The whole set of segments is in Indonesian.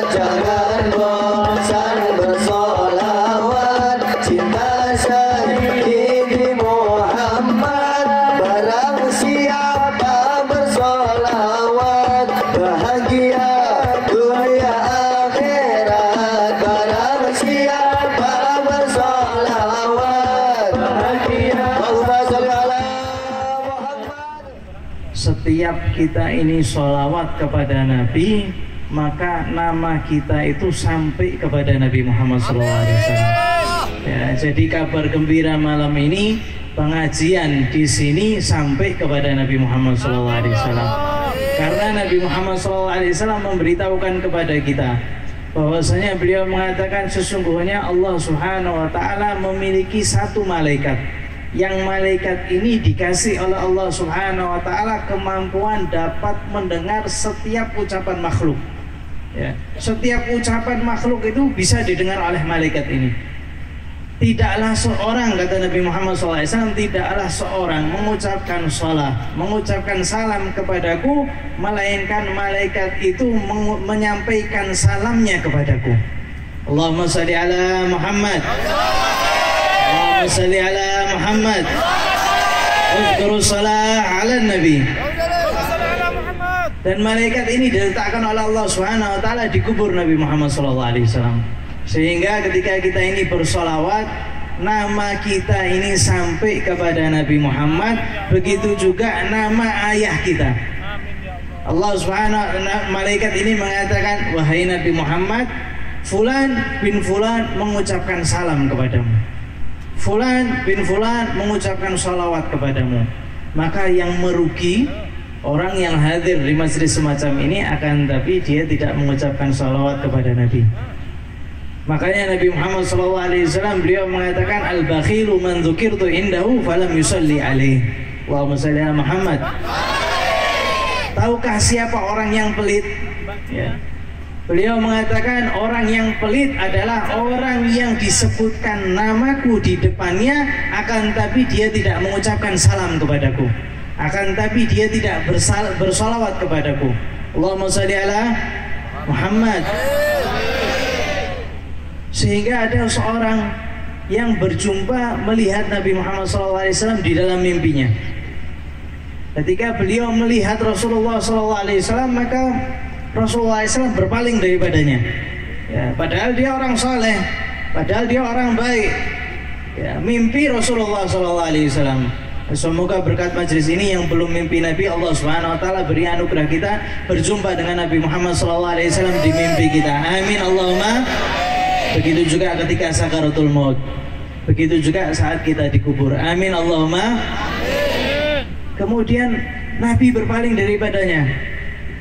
jangan bosan bersolawat. Cinta Sayyidi Muhammad, barang siapa bersolawat bahagia dunia akhirat. Barang siapa bersolawat bahagia. Allahumma sholli ala Muhammad. Setiap kita ini sholawat kepada Nabi, maka nama kita itu sampai kepada Nabi Muhammad SAW. Ya, jadi kabar gembira malam ini, pengajian di sini sampai kepada Nabi Muhammad SAW. Karena Nabi Muhammad SAW memberitahukan kepada kita bahwasanya beliau mengatakan sesungguhnya Allah Subhanahu wa Ta'ala memiliki satu malaikat, yang malaikat ini dikasih oleh Allah Subhanahu wa Ta'ala kemampuan dapat mendengar setiap ucapan makhluk. Ya, setiap ucapan makhluk itu bisa didengar oleh malaikat ini. Tidaklah seorang, kata Nabi Muhammad SAW, tidaklah seorang mengucapkan salat, mengucapkan salam kepadaku, melainkan malaikat itu menyampaikan salamnya kepadaku. Allahumma sholli ala Muhammad, Allahumma sholli ala Muhammad, uzkuru salah ala Nabi. Dan malaikat ini diletakkan oleh Allah Subhanahu wa Ta'ala di kubur Nabi Muhammad SAW. Sehingga ketika kita ini bersolawat, nama kita ini sampai kepada Nabi Muhammad. Begitu juga nama ayah kita. Allah Subhanahu wa Ta'ala, malaikat ini mengatakan, wahai Nabi Muhammad, Fulan bin Fulan mengucapkan salam kepadamu, Fulan bin Fulan mengucapkan salawat kepadamu. Maka yang merugi orang yang hadir di majelis semacam ini, akan tapi dia tidak mengucapkan salawat kepada Nabi. Makanya Nabi Muhammad SAW beliau mengatakan, al-bakhilu man dzukirtu indahu falam yusalli alaih. Allahumma sholli ala Muhammad. Tahukah siapa orang yang pelit? Ya. Beliau mengatakan orang yang pelit adalah orang yang disebutkan namaku di depannya, akan tapi dia tidak mengucapkan salam kepadaku, akan tapi dia tidak bersalawat kepadaku. Allahumma sholli ala Muhammad. Sehingga ada seorang yang berjumpa melihat Nabi Muhammad SAW di dalam mimpinya. Ketika beliau melihat Rasulullah SAW, maka Rasulullah SAW berpaling daripadanya. Ya, padahal dia orang saleh, padahal dia orang baik. Ya, mimpi Rasulullah SAW. Semoga berkat majelis ini yang belum mimpi Nabi, Allah Subhanahu wa Ta'ala beri anugerah kita berjumpa dengan Nabi Muhammad SAW di mimpi kita. Amin Allahumma. Begitu juga ketika sakaratul maut, begitu juga saat kita dikubur. Amin Allahumma. Kemudian Nabi berpaling daripadanya.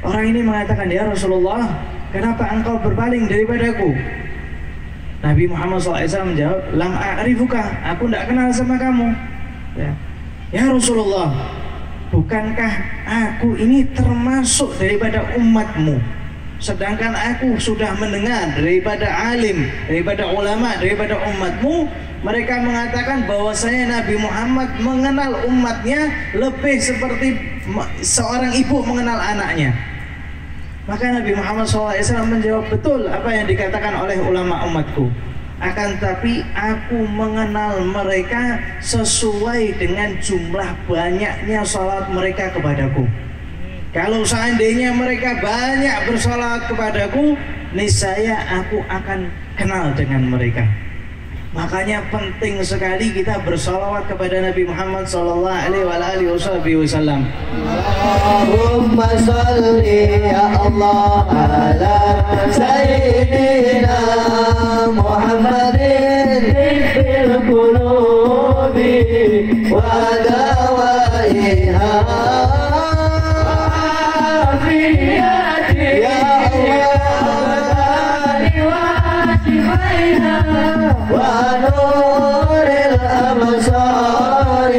Orang ini mengatakan, ya Rasulullah, kenapa engkau berpaling daripadaku? Nabi Muhammad SAW menjawab, lam a'rifuka, aku tidak kenal sama kamu. Ya Rasulullah, bukankah aku ini termasuk daripada umatmu? Sedangkan aku sudah mendengar daripada alim, daripada ulama, daripada umatmu, mereka mengatakan bahwasanya Nabi Muhammad mengenal umatnya lebih seperti seorang ibu mengenal anaknya. Maka Nabi Muhammad SAW menjawab, betul apa yang dikatakan oleh ulama umatku, akan tapi aku mengenal mereka sesuai dengan jumlah banyaknya salat mereka kepadaku. Kalau seandainya mereka banyak bersalawat kepadaku, niscaya aku akan kenal dengan mereka. Makanya penting sekali kita bersalawat kepada Nabi Muhammad SAW. Allahumma sholli ya Allah ala Sayyidina Muhammadin fil qulubi wa dawaiha. ونور الأبصار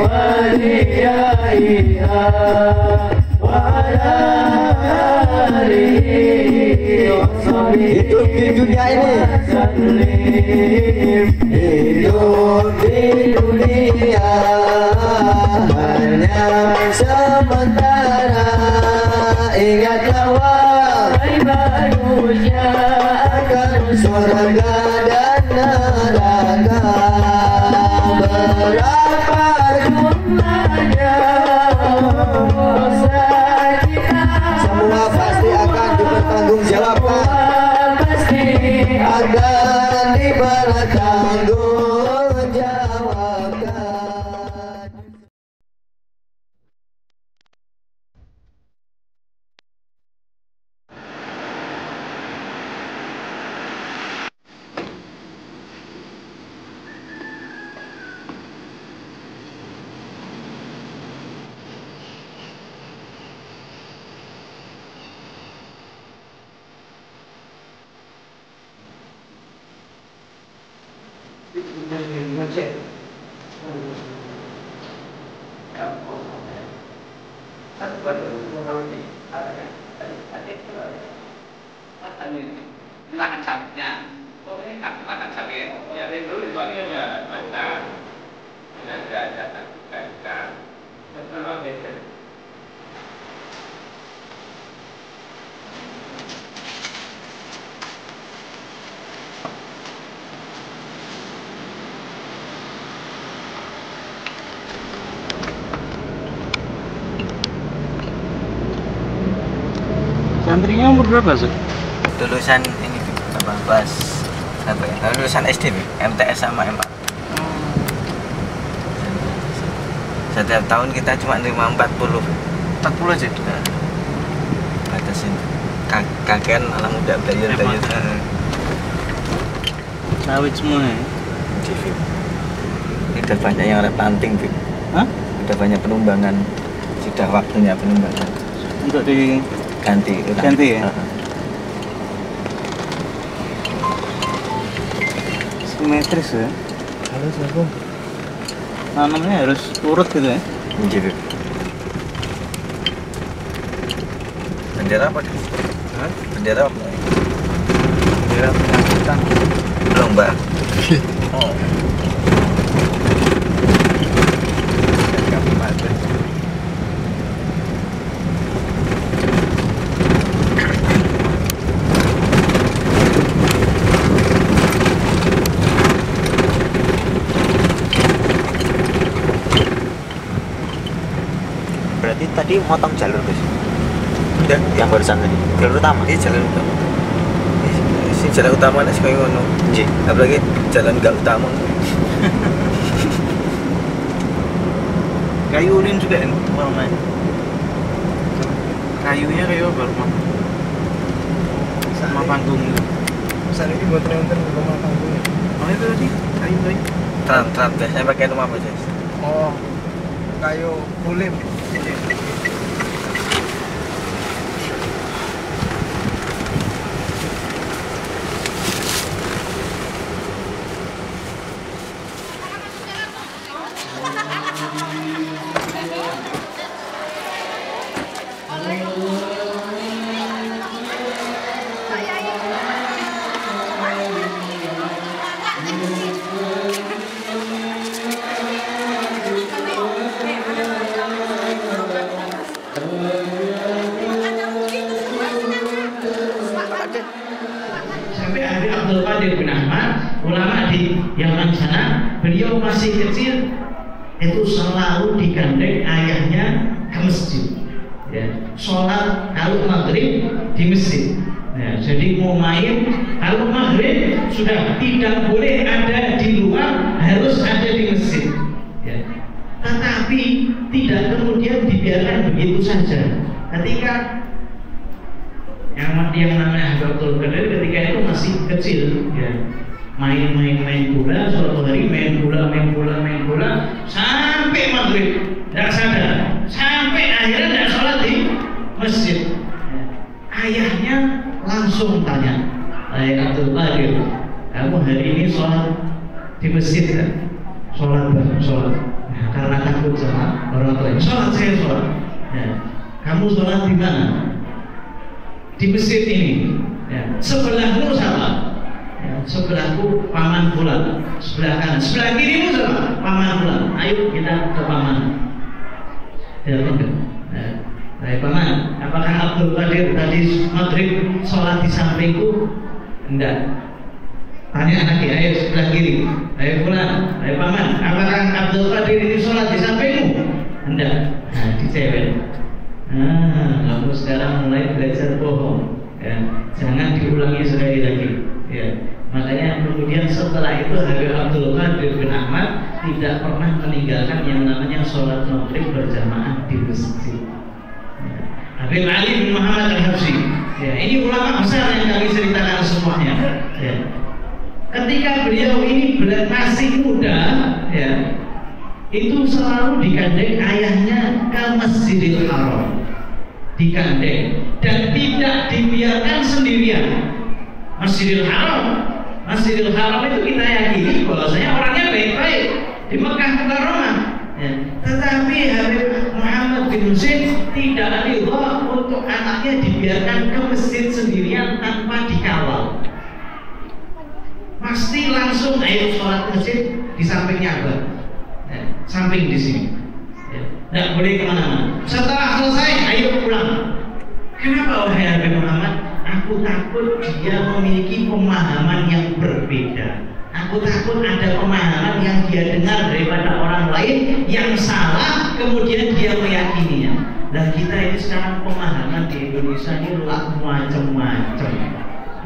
وليائها وعلى آله وصحبه. Hidup di dunia ini, hidup di dunia hanya sementara. Ingatlah manusia akan surga dan neraka. Berapa jumlahnya dosa kita, semua pasti akan dipertanggungjawabkan, pasti akan dipertanggungjawabkan. Santrinya umur berapa sih? Lulusan ini 18 sampai lulusan SD MTS sama MA. Setiap tahun kita cuma nerima 40 aja. Nah, batasin kakean anak muda bayar. Sawit semua ya? Ini udah banyak yang planting, Bib. Hah? Udah banyak penumbangan. Sudah waktunya penumbangan. Untuk diganti ya? Simetris ya? Halus aku. Nanamnya harus urut gitu ya? Iya, Bib. Bendera apa? Hah? Bendera apa? Bendera penyambutan. Belum, Mbak. Oh. Berarti tadi motong jalur guys? Udah. Yang barusan tadi, jalur utama? Ini jalan utama. Ini jalan utama nih sekolah ngono. Iya. Apalagi jalan nggak utama. Kayu ulin juga kan warnanya. Kayunya kayu apa rumah? Sama panggung itu. Saat ini buat nonton rumah panggungnya. Oh itu tadi kayu. Tram biasanya pakai rumah apa sih? Oh, kayu kulit. Sampai Habib Abdul Qadir bin Ahmad, ulama di Yaman sana, beliau masih kecil itu selalu digandeng ayahnya ke masjid. Ya, sholat kalau maghrib di masjid. Ya, jadi mau main kalau maghrib sudah tidak boleh ada di luar, harus ada di masjid. Ya. Tetapi tidak kemudian dibiarkan begitu saja. Ketika yang namanya Abdul Qadir ketika itu masih kecil, ya, main bola, suatu hari main bola sampai maghrib tidak sadar, sampai akhirnya tidak sholat di masjid. Ya. Ayahnya langsung tanya, Abdul Qadir, kamu hari ini sholat di masjid kan? Sholat. Nah, karena takut sama orang tua, saya sholat. Ya. Kamu sholat di mana? Di masjid ini. Ya. Sebelahmu siapa? Ya. Sebelahku paman fulan. Sebelah kanan. Sebelah kirimu siapa? Paman fulan. Ayo kita ke paman. Ya, ya. Baik paman, apakah Abdul Qadir tadi maghrib sholat di sampingku? Enggak. Tanya lagi, ayo sebelah kiri. Ayo pulang, ayo paman, apakah Abdul Qadir ini sholat di sampingmu? Enggak. Nah, dicewek. Kamu sekarang mulai belajar bohong. Ya, jangan diulangi sekali lagi. Ya. Makanya kemudian setelah itu Habib Abdul Qadir bin Ahmad tidak pernah meninggalkan yang namanya sholat maghrib berjamaah di masjid. Habib Ali bin Muhammad Al-Habsyi, ya, ini ulama besar yang kami ceritakan semuanya. Ya. Ketika beliau ini masih muda, ya, itu selalu digandeng ayahnya ke Masjidil Haram, digandeng dan tidak dibiarkan sendirian. Masjidil Haram itu kita yakini bahwasanya orangnya baik-baik di Mekah Mukarramah. Ya. Tetapi Habib Muhammad bin Husain tidak ridha untuk anaknya dibiarkan ke masjid sendirian tanpa dikawal. Pasti langsung ayo sholat masjid di sampingnya Abah, ya, samping di sini. Tidak boleh kemana-mana. Setelah selesai, ayo pulang. Kenapa wahai Habib Muhammad? Aku takut dia memiliki pemahaman yang berbeda. Aku takut ada pemahaman yang dia dengar daripada orang lain yang salah, kemudian dia meyakininya. Dan kita ini sekarang pemahaman di Indonesia ini macam-macam,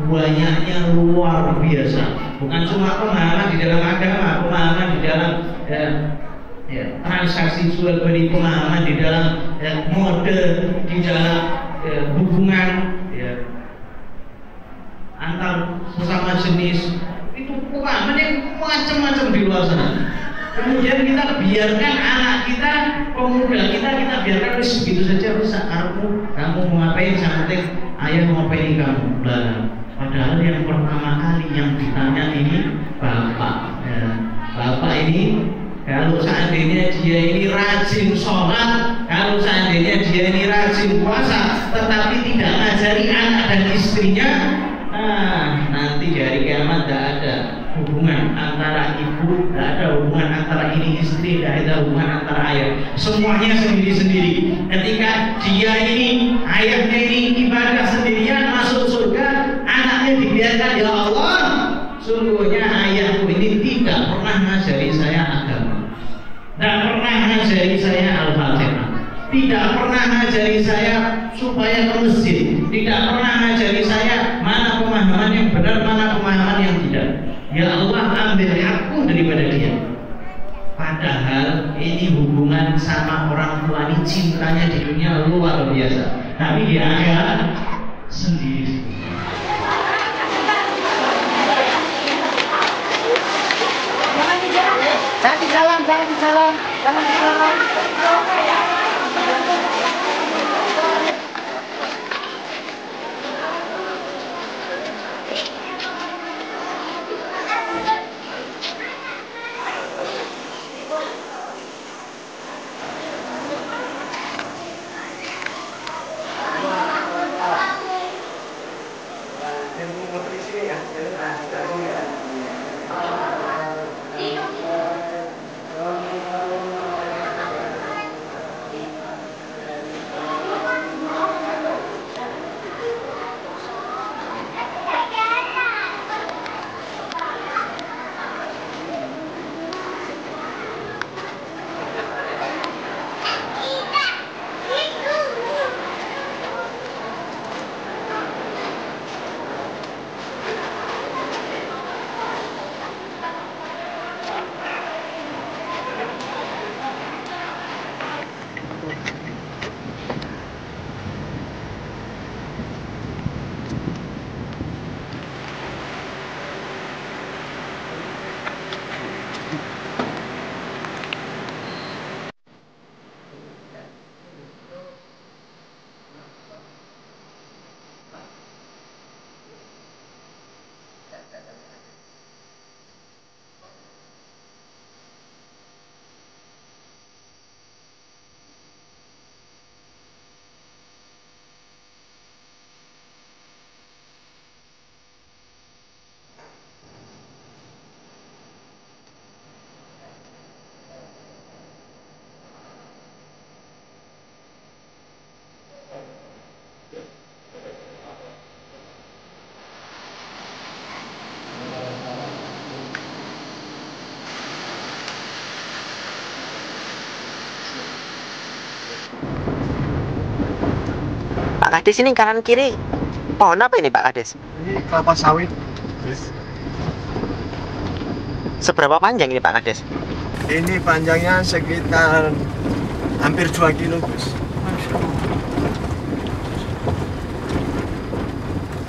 banyaknya luar biasa. Bukan cuma pemahaman di dalam agama, pemahaman di dalam transaksi jual beli, pemahaman di dalam mode, di dalam hubungan antar sesama jenis. Itu pemahaman yang macam-macam di luar sana. Kemudian kita biarkan anak kita, pemuda kita biarkan begitu saja rusak. Kamu mau ngapain? Yang penting ayah mau ngapain kamu. Padahal yang pertama kali yang ditanya ini bapak. Bapak ini kalau seandainya dia ini rajin sholat, kalau seandainya dia ini rajin puasa, tetapi tidak ngajari anak dan istrinya, nanti dari kiamat tidak ada hubungan antara ibu, tidak ada hubungan antara ini istri, tidak ada hubungan antara ayah. Semuanya sendiri-sendiri. Ketika dia ini, ayahnya ini ibadah sendirian masuk surga, anaknya dibiarkan, ya Allah, sungguhnya ayahku ini tidak pernah ngajari saya agama, tidak pernah ngajari saya Al-Fatihah, tidak pernah ngajari saya supaya ke masjid, tidak pernah ngajari saya mana pemahaman yang benar, mana pemahaman yang tidak. Ya Allah, ambil hakku daripada dia. Padahal ini hubungan sama orang tua ini cintanya di dunia luar biasa, tapi di akhirat sendiri. Salam. Pak Kades, ini kanan kiri pohon apa ini Pak Kades? Ini kelapa sawit. Gus. Seberapa panjang ini Pak Kades? Ini panjangnya sekitar hampir 2 kilo, Gus.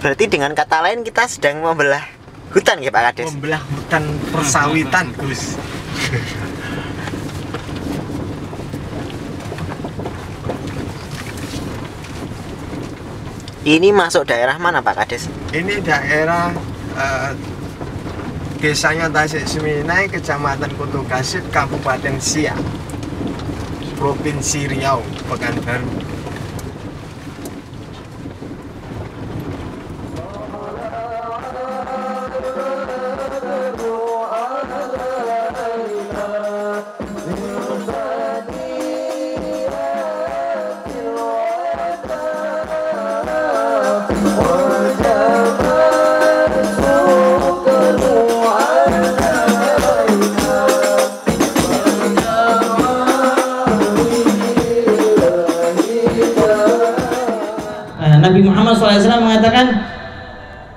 Berarti dengan kata lain kita sedang membelah hutan ya Pak Kades? Membelah hutan persawitan, Gus. Ini masuk daerah mana Pak Kades? Ini daerah desanya Tasik Seminai, Kecamatan Kutu Kasit, Kabupaten Siak, Provinsi Riau, Pekanbaru. Nabi Muhammad SAW mengatakan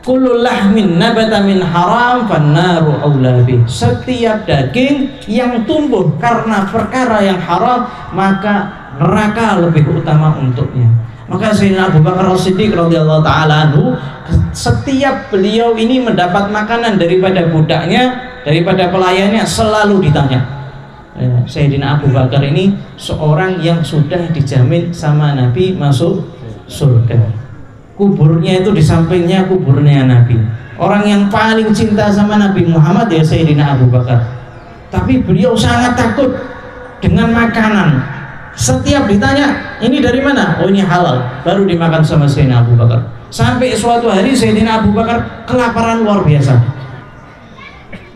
kullu lahmin nabata min haram fannaru aula bih. Setiap daging yang tumbuh karena perkara yang haram maka neraka lebih utama untuknya. Maka Sayyidina Abu Bakar As-Siddiq radhiyallahu taala anhu, setiap beliau ini mendapat makanan daripada budaknya, daripada pelayannya, selalu ditanya. Sayyidina Abu Bakar ini seorang yang sudah dijamin sama Nabi masuk surga. Kuburnya itu di sampingnya kuburnya Nabi. Orang yang paling cinta sama Nabi Muhammad ya Sayyidina Abu Bakar. Tapi beliau sangat takut dengan makanan. Setiap ditanya, ini dari mana? Oh ini halal, baru dimakan sama Sayyidina Abu Bakar. Sampai suatu hari Sayyidina Abu Bakar kelaparan luar biasa.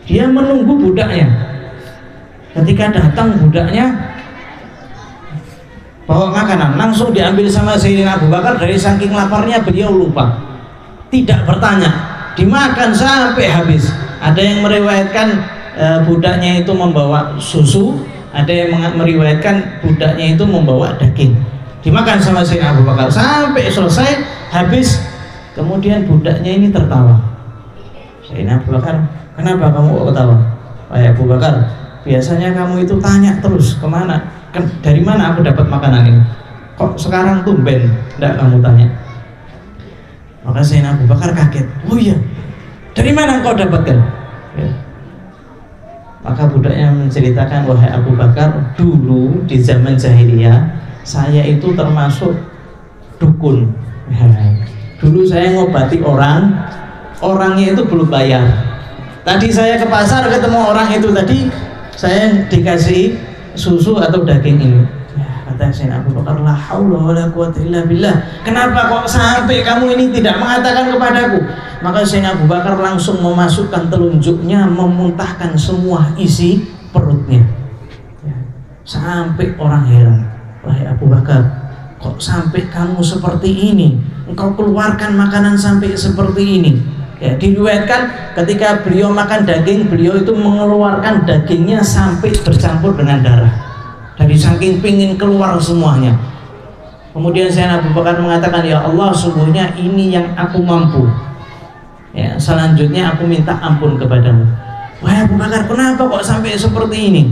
Dia menunggu budaknya. Ketika datang budaknya bawa makanan, langsung diambil sama Sayyidina Abu Bakar. Dari saking laparnya beliau lupa, tidak bertanya, dimakan sampai habis. Ada yang meriwayatkan budaknya itu membawa susu, ada yang meriwayatkan budaknya itu membawa daging. Dimakan sama Sayyidina Abu Bakar sampai selesai habis. Kemudian budaknya ini tertawa. Sayyidina Abu Bakar, kenapa kamu kok ketawa? Wahai Abu Bakar, biasanya kamu itu tanya terus kemana? Dari mana aku dapat makanan ini? Kok sekarang tumben tidak kamu tanya? Maka Sayyidina Abu Bakar kaget. Oh iya, dari mana engkau dapatkan? Ya. Maka budaknya menceritakan, wahai Abu Bakar, dulu di zaman jahiliyah saya itu termasuk dukun. Dulu saya ngobati orang, orangnya itu belum bayar. Tadi saya ke pasar ketemu orang itu tadi, saya dikasih susu atau daging ini. Ya, kata Sayyidina Abu Bakar, la haula wala quwwata illa billah. Kenapa kok sampai kamu ini tidak mengatakan kepadaku? Maka Sayyidina Abu Bakar langsung memasukkan telunjuknya, memuntahkan semua isi perutnya. Ya, sampai orang heran. Wahai Abu Bakar, kok sampai kamu seperti ini? Engkau keluarkan makanan sampai seperti ini. Ya, diriwayatkan ketika beliau makan daging, beliau itu mengeluarkan dagingnya sampai bercampur dengan darah. Dari saking pingin keluar semuanya. Kemudian Sayyidina Abu Bakar mengatakan, ya Allah, sungguhnya ini yang aku mampu. Ya, selanjutnya aku minta ampun kepadamu. Wahai Abu Bakar, kenapa kok sampai seperti ini?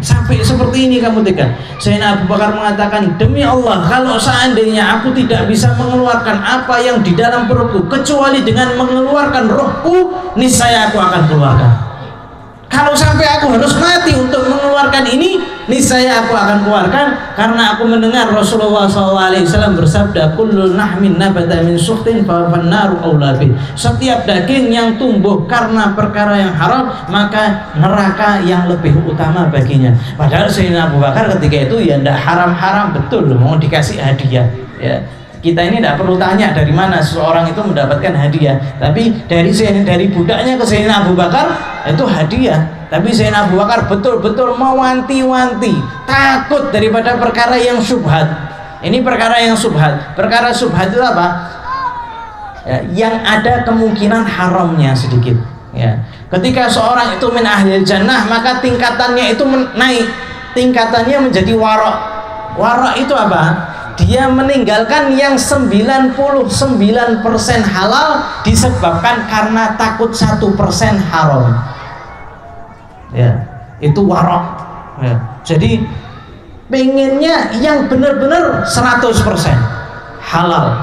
Sampai seperti ini kamu tega. Sayyidina Abu Bakar mengatakan, demi Allah, kalau seandainya aku tidak bisa mengeluarkan apa yang di dalam perutku kecuali dengan mengeluarkan rohku, niscaya aku akan keluarkan. Kalau sampai aku harus mati untuk mengeluarkan ini, niscaya aku akan keluarkan. Karena aku mendengar Rasulullah SAW bersabda, kullu nahmin nabata min sukhtin fannaru aula bih. Setiap daging yang tumbuh karena perkara yang haram, maka neraka yang lebih utama baginya. Padahal Sayyidina Abu Bakar ketika itu ya tidak haram-haram, betul, mau dikasih hadiah. Ya, kita ini tidak perlu tanya dari mana seseorang itu mendapatkan hadiah, tapi dari budaknya ke Sayyidina Abu Bakar itu hadiah. Tapi Sayyidina Abu Bakar betul-betul mewanti-wanti, takut daripada perkara yang syubhat. Ini perkara yang syubhat. Perkara syubhat itu apa? Ya, yang ada kemungkinan haramnya sedikit. Ya. Ketika seorang itu min ahlil jannah, maka tingkatannya itu naik. Tingkatannya menjadi warok. Warok itu apa? dia meninggalkan yang 99% halal disebabkan karena takut 1% haram. Ya, itu warok. Ya. Jadi pengennya yang benar-benar 100% halal.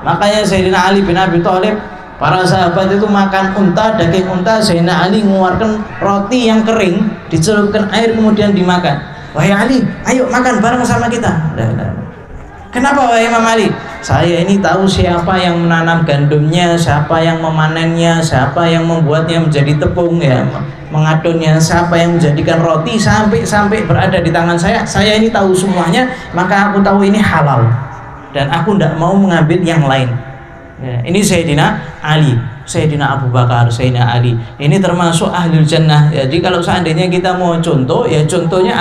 Makanya Sayyidina Ali bin Abi Thalib, para sahabat itu makan unta, daging unta, Sayyidina Ali mengeluarkan roti yang kering, dicelupkan air kemudian dimakan. Wahai Ali, ayo makan bareng sama kita. Kenapa wahai Imam Ali? Saya ini tahu siapa yang menanam gandumnya, siapa yang memanennya, siapa yang membuatnya menjadi tepung, ya, mengadonnya, siapa yang menjadikan roti sampai berada di tangan saya. Saya ini tahu semuanya, maka aku tahu ini halal dan aku tidak mau mengambil yang lain. Ya, ini Sayyidina Ali, Sayyidina Abu Bakar, Sayyidina Ali. Ini termasuk ahlul jannah. Jadi kalau seandainya kita mau contoh, ya contohnya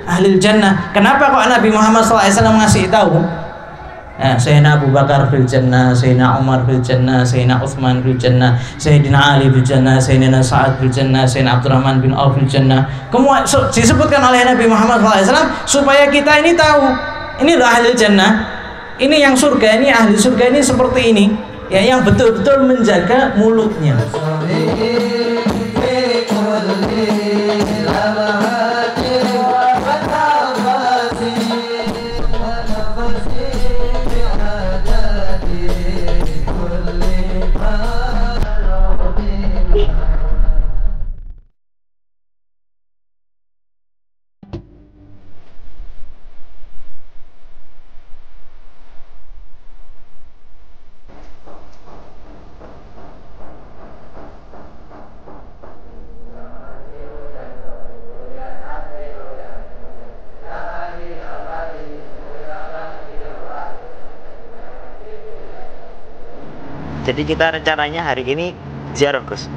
ahlul jannah. Kenapa kok Nabi Muhammad SAW ngasih tahu? Nah, Sayyidina Abu Bakar fil jannah, Sayyidina Umar fil jannah, Sayyidina Utsman fil jannah, Sayyidina Ali fil jannah, Sayyidina Sa'ad fil jannah, Sayyidina Abdurrahman bin Auf fil jannah. Kemudian disebutkan oleh Nabi Muhammad SAW supaya kita ini tahu, ini loh ahlul jannah. Ini yang surga, ini ahli surga ini seperti ini, ya, yang betul-betul menjaga mulutnya. Jadi kita rencananya hari ini ziarah, Gus.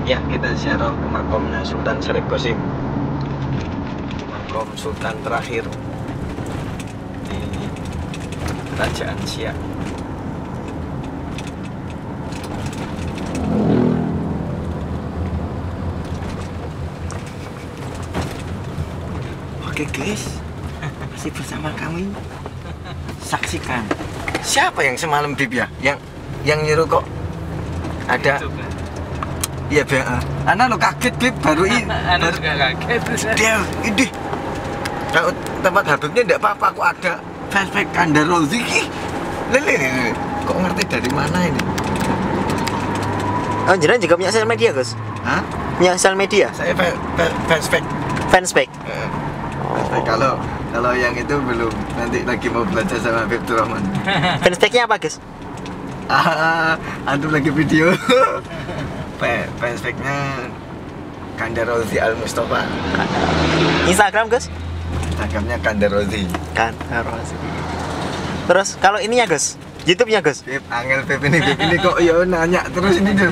Ya, kita ziarah ke makamnya Sultan Syarif Qasim, makam Sultan terakhir di Kerajaan Siak. Oke guys, masih bersama kami. Saksikan siapa yang semalam Bib ya, yang nyuruh kok ada. Iya Bang, Ana lo kaget Bib, baru ini. Ana juga kaget. Dia ini kalau tempat Habibnya enggak apa-apa, kok ada flashback Kandar Roziki. Lele, kok ngerti dari mana ini? Oh, jenengan juga punya sosial media, Gus? Hah? Punya sosial media? Saya flashback. Fanspage. Kalau yang itu belum, nanti lagi mau belajar sama Habib Turrahman. Fanspage-nya apa, Gus? Antum lagi video. Fanspage-nya Kandar Rozi Al Mustafa. Instagram, Gus? Instagramnya Kandar Rozi. Kandar Rozi. Terus kalau ininya, Gus? YouTube-nya, Gus? Bib, angel Bib ini kok ya nanya terus ini tuh.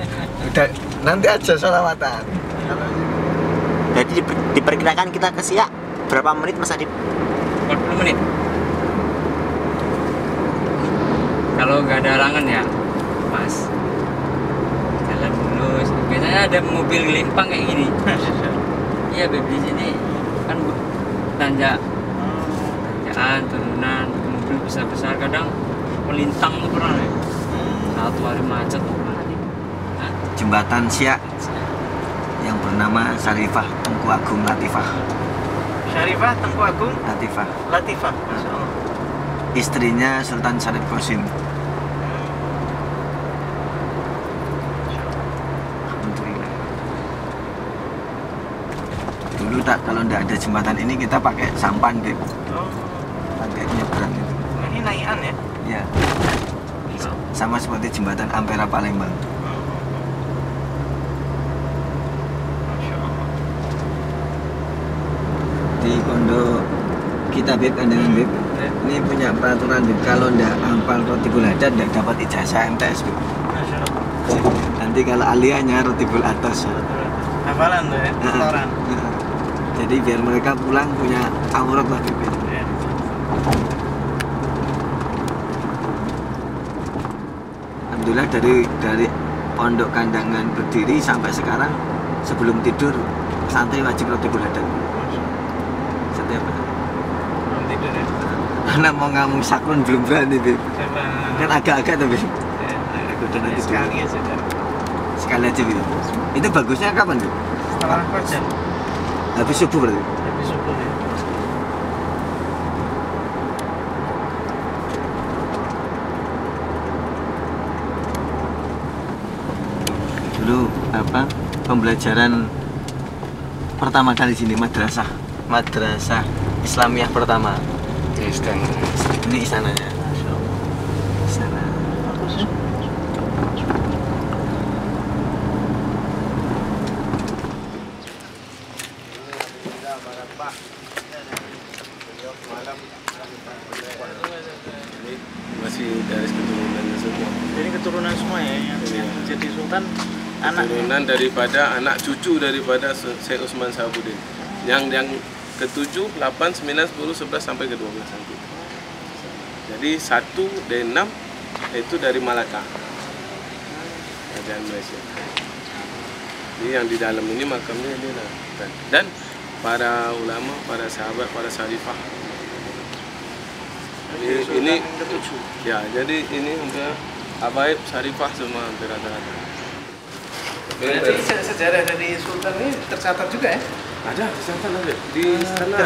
Udah nanti aja sholawatan. Jadi diperkirakan kita ke Siak berapa menit, Mas Adib? 40 menit. Kalau nggak ada halangan ya, Mas. Jalan mulus. Biasanya ada mobil limpang kayak gini. Iya, Beb, di sini kan tanjakan, turunan, mobil besar-besar kadang melintang tuh pernah ya. Satu hari macet tuh pernah. Jembatan Siak yang bernama Syarifah Tengku Agung Latifah. Syarifah Tengku Agung Latifah. Latifah. Istrinya Sultan Syarif Qasim. Alhamdulillah. Dulu kalau nggak ada jembatan ini kita pakai sampan, Beb. Pakai nyebrang itu. Ini naikan ya? Ya. Sama seperti jembatan Ampera Palembang. Di pondok kita Beb, Kandangan Beb, ini punya peraturan Beb, kalau ndak hafal Rotibul Hadad ndak dapat ijazah MTS Beb. Nanti kalau aliyahnya Rotibul Atas. Hafalan tuh ya, setoran. Jadi biar mereka pulang punya aurat lah Beb. Alhamdulillah dari pondok Kandangan berdiri sampai sekarang, sebelum tidur santri wajib Rotibul Hadad. Setiap Belum tidur ya? Anak mau ngomong saklun belum berani, Bib. Coba. Kan agak-agak tuh, Bib. Aku udah nanti sekali aja. Sekali aja, Bib. Itu bagusnya kapan, Bib? Setelah fajar. Habis subuh berarti? Habis subuh ya. Dulu apa pembelajaran pertama kali sini madrasah Islamiyah pertama Di istana. ini istananya. Istana. Masih dari keturunannya semua. Jadi keturunan semua ya yang jadi sultan anak. Keturunan daripada anak cucu daripada Syekh Utsman Sahabuddin. Yang ke-7, 8, 9, 10, 11 sampai ke-12 nanti. Jadi 1 dan 6 itu dari Malaka. Kerajaan Malaysia. Jadi yang di dalam ini makamnya ini lah. Dan para ulama, para sahabat, para salifah. Ini ya, jadi ini udah habaib syarifah semua hampir rata-rata. Berarti sejarah dari sultan ini tercatat juga ya? Ada tercatat ada di sana.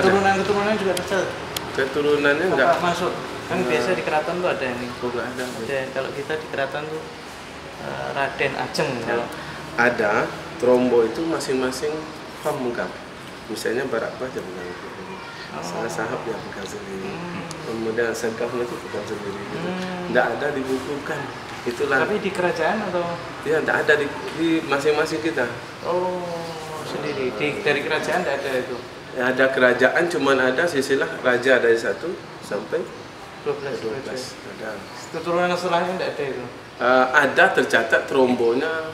Keturunan juga tercatat. Keturunannya enggak Masuk. Kan biasa di keraton tuh ada ini. enggak ada. Kalau kita di keraton tuh Raden Ajeng kalau Ada trombo itu masing-masing pemegang. Misalnya Barakpah dia pegang. Salah sahab dia pegang sendiri. Kemudian Sengkahnya itu pegang sendiri gitu. Enggak ada dibukukan. Itulah. tapi di kerajaan atau Ya enggak ada di masing-masing kita. sendiri dari kerajaan tidak ada itu. Ya, ada kerajaan cuman ada silsilah raja dari 1 sampai 12 ada. Keturunan setelahnya tidak ada itu. Ada tercatat trombonya,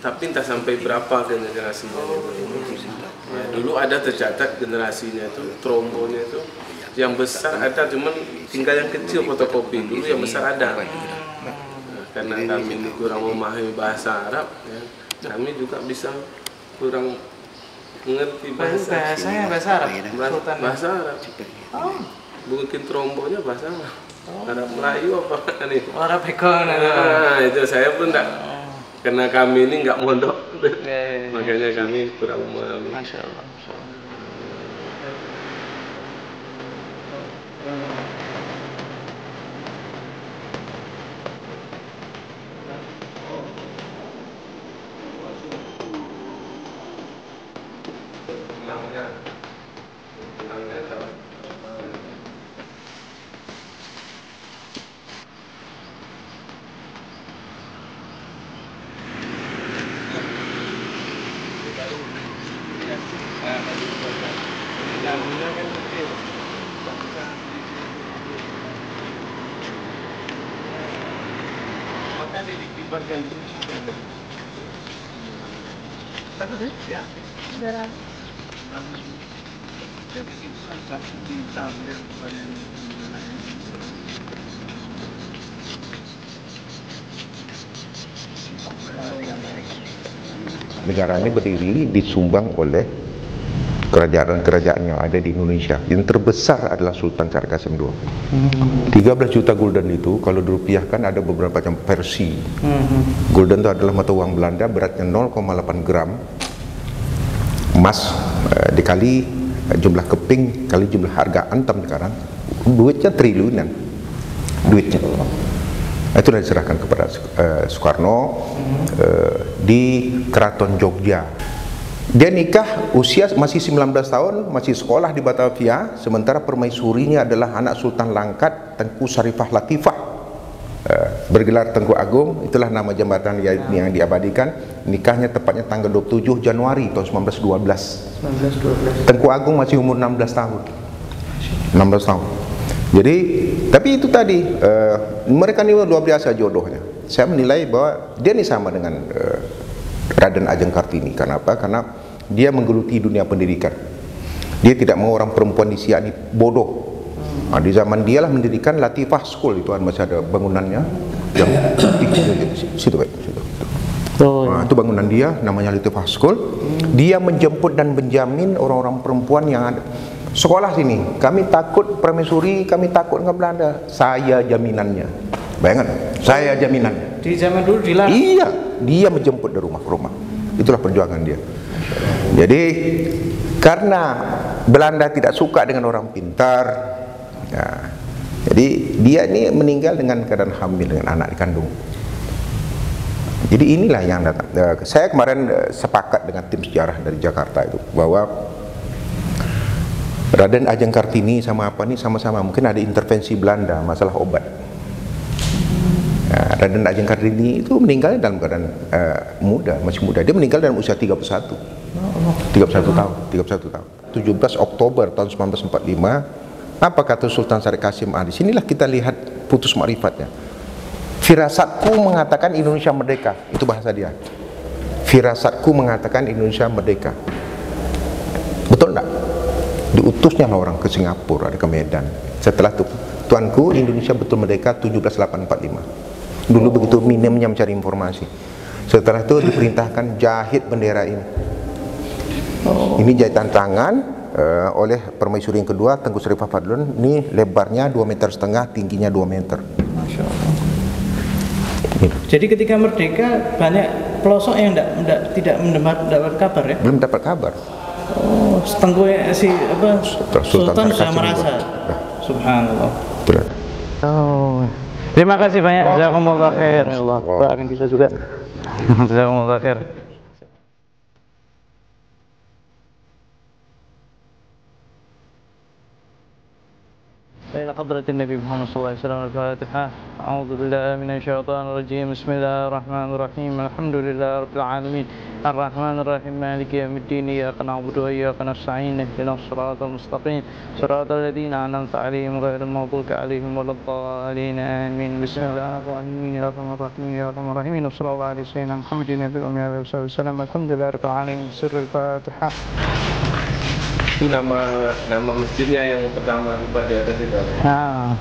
tapi entah sampai berapa generasinya. Ya, dulu ada tercatat generasinya itu, trombonya itu yang besar ada, cuman tinggal yang kecil fotokopi. Dulu yang besar ada. Nah, karena kami ini kurang memahami bahasa Arab, ya, kami juga bisa kurang mengerti Bahasanya bahasa Arab. Sultan. bahasa Arab. Bikin trombonya bahasa Arab. Arab Melayu apa nih? Orang pegon. Nah, itu saya pun enggak, karena kami ini nggak mondok, Ya. makanya kami kurang memahami. Masya Allah. Masya Allah. Negara ini berdiri disumbang oleh kerajaan-kerajaan yang ada di Indonesia. Yang terbesar adalah Sultan Syarikat Qasim II. 13 juta gulden itu kalau dirupiahkan ada beberapa macam versi. Gulden itu adalah mata uang Belanda, beratnya 0,8 gram. Emas dikali jumlah keping kali jumlah harga antam sekarang, duitnya triliunan. Duitnya. Itu sudah diserahkan kepada Soekarno di Keraton Jogja. Dia nikah usia masih 19 tahun, masih sekolah di Batavia, sementara permaisurinya adalah anak Sultan Langkat, Tengku Sarifah Latifah. Bergelar Tengku Agung, itulah nama jambatan yang diabadikan. Nikahnya tepatnya tanggal 27 Januari tahun 1912. Tengku Agung masih umur 16 tahun. 16 tahun. Jadi, tapi itu tadi, mereka ini luar biasa jodohnya. Saya menilai bahwa dia ini sama dengan Raden Ajeng Kartini. Karena apa? Karena dia menggeluti dunia pendidikan. Dia tidak mau orang perempuan disiani bodoh. Nah, di zaman dia lah mendirikan Latifah School, itu masih ada bangunannya yang situ, situ. Nah, itu bangunan dia, namanya Latifah School. Dia menjemput dan menjamin orang-orang perempuan yang ada sekolah sini, kami takut permaisuri, kami takut dengan Belanda. Saya jaminannya. Bayangkan, saya jaminannya. Di zaman dulu dilarang. Iya, dia menjemput dari rumah ke rumah. Itulah perjuangan dia. Jadi karena Belanda tidak suka dengan orang pintar, ya, jadi dia ini meninggal dengan keadaan hamil dengan anak kandung. Jadi inilah yang datang. Saya kemarin sepakat dengan tim sejarah dari Jakarta itu bahwa Raden Ajeng Kartini sama apa nih sama-sama mungkin ada intervensi Belanda masalah obat. Nah, Raden Ajeng Kartini itu meninggal dalam keadaan muda, masih muda. Dia meninggal dalam usia 31 tahun. 17 Oktober tahun 1945. Apa kata Sultan Syarif Kasim Ali? Sinilah kita lihat putus ma'rifatnya. Firasatku mengatakan Indonesia merdeka. Itu bahasa dia. Firasatku mengatakan Indonesia merdeka. Betul enggak? Diutusnya orang ke Singapura, ada ke Medan. Setelah itu, tuanku Indonesia betul merdeka 17.845. Dulu begitu minimnya mencari informasi. Setelah itu diperintahkan jahit bendera ini. Ini jahitan tangan oleh permaisuri yang kedua, Tengku Sharifah Fadlun. Ini lebarnya 2,5 meter, tingginya 2 meter. Masya Allah. Jadi ketika merdeka banyak pelosok yang tidak mendapat kabar ya? Belum dapat kabar. Oh, Tengku si apa Sultan sudah merasa. Subhanallah. Betul. Oh. Terima kasih banyak. Jazakumullah khair. Allah doakan kita juga. Jazakumullah khair. إلى حضرة النبي محمد صلى الله عليه وسلم الفاتحة. أعوذ بالله من الشيطان الرجيم. بسم الله الرحمن الرحيم. الحمد لله رب العالمين الرحمن الرحيم مالك يوم الدين إياك نعبد وإياك نستعين اهدنا الصراط المستقيم صراط الذين أنعمت عليهم غير المغضوب عليهم ولا الضالين آمين. بسم الله الرحمن الرحيم يا رحمن الرحيم وصلى الله على سيدنا محمد النبي الأمي وصحبه وسلم. الحمد لله رب العالمين. سر الفاتحة. Itu nama masjidnya yang pertama lupa di atas itu. Nah.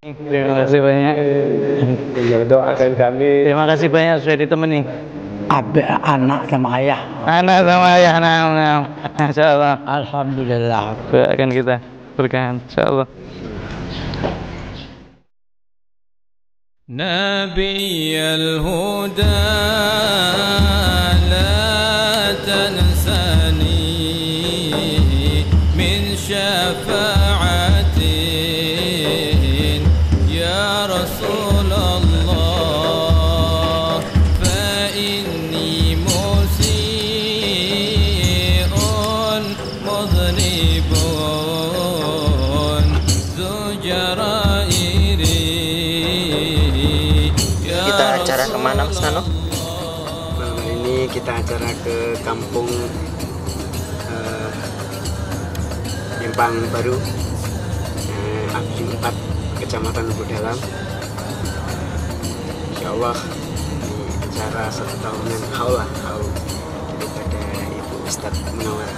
Terima kasih banyak. Doakan kami. Terima kasih banyak sudah ditemani. Anak sama ayah. Anak sama ayah, nah. Insyaallah. Alhamdulillah. Doakan kita berkahan, insyaallah. Nabi al-huda la tansani min syafa'ati ya Rasulullah fa inni musi'un mudhnibun zujarairi. Kita acara kemana Mas Nano? Malam ini kita acara ke kampung Empang Baru, Abdi 4, Kecamatan Lubuk Dalam. Insya Allah ini acara 1 tahunan haul daripada Ibu Ustadz Munawar.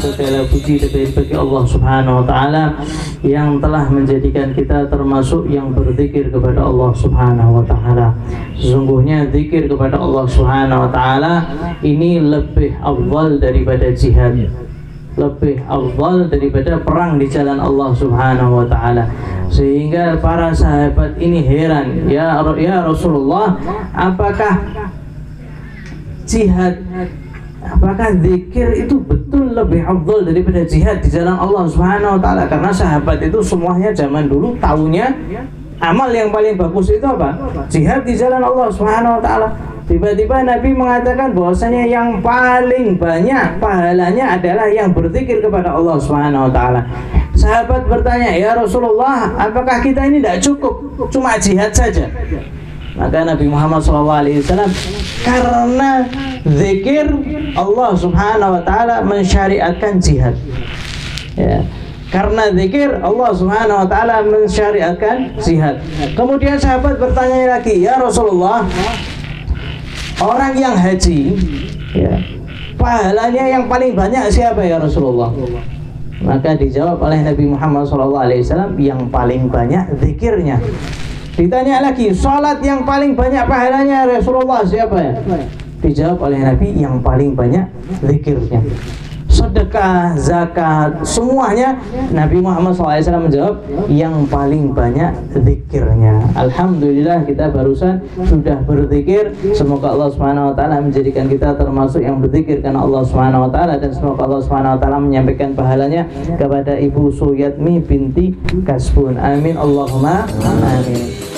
Segala puji bagi Allah Subhanahu wa taala yang telah menjadikan kita termasuk yang berzikir kepada Allah Subhanahu wa taala. Sesungguhnya zikir kepada Allah Subhanahu wa taala ini lebih afdal daripada jihad, lebih afdal daripada perang di jalan Allah Subhanahu wa taala. Sehingga para sahabat ini heran, ya Rasulullah, apakah jihad, apakah zikir itu betul lebih afdal daripada jihad di jalan Allah Subhanahu wa taala? Karena sahabat itu semuanya zaman dulu tahunya amal yang paling bagus itu apa? Jihad di jalan Allah Subhanahu wa taala. Tiba-tiba Nabi mengatakan bahwasanya yang paling banyak pahalanya adalah yang berzikir kepada Allah Subhanahu wa taala. Sahabat bertanya, "Ya Rasulullah, apakah kita ini tidak cukup cuma jihad saja?" Maka Nabi Muhammad SAW, karena zikir Allah Subhanahu wa taala mensyariatkan jihad. Ya. Karena zikir Allah Subhanahu wa taala mensyariatkan jihad. Kemudian sahabat bertanya lagi, "Ya Rasulullah, orang yang haji, ya, pahalanya yang paling banyak siapa ya Rasulullah?" Maka dijawab oleh Nabi Muhammad SAW, yang paling banyak zikirnya. Ditanya lagi, salat yang paling banyak pahalanya Rasulullah siapa ya? Dijawab oleh Nabi, yang paling banyak zikirnya. Sedekah, zakat, semuanya Nabi Muhammad SAW menjawab yang paling banyak zikirnya. Alhamdulillah kita barusan sudah berzikir. Semoga Allah Subhanahu wa taala menjadikan kita termasuk yang berzikir karena Allah Subhanahu wa taala, dan semoga Allah Subhanahu wa taala menyampaikan pahalanya kepada Ibu Suyatmi binti Kasbun. Amin Allahumma amin.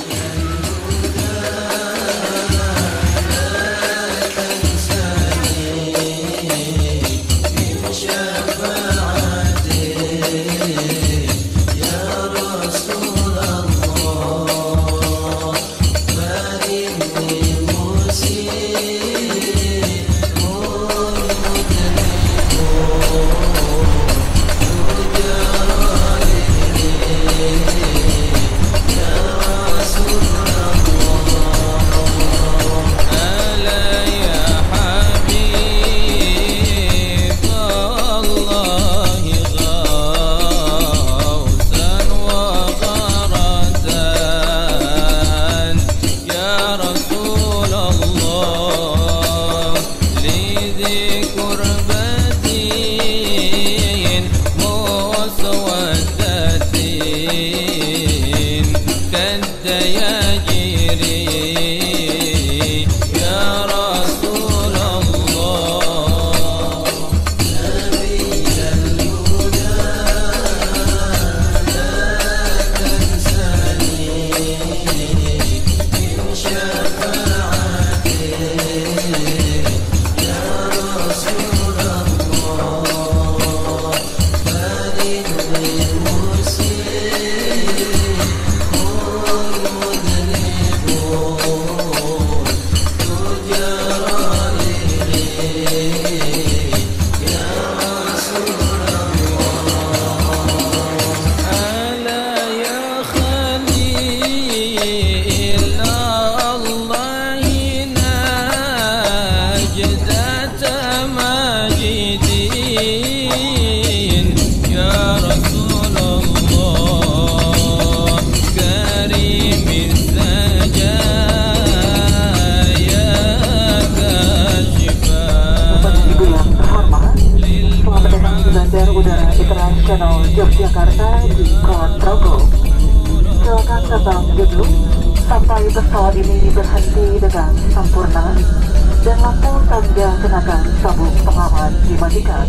Yogyakarta di Kulon Progo. Silakan terbang dulu sampai pesawat ini berhenti dengan sempurna dan lampu tanda kenakan sabuk pengaman dimatikan.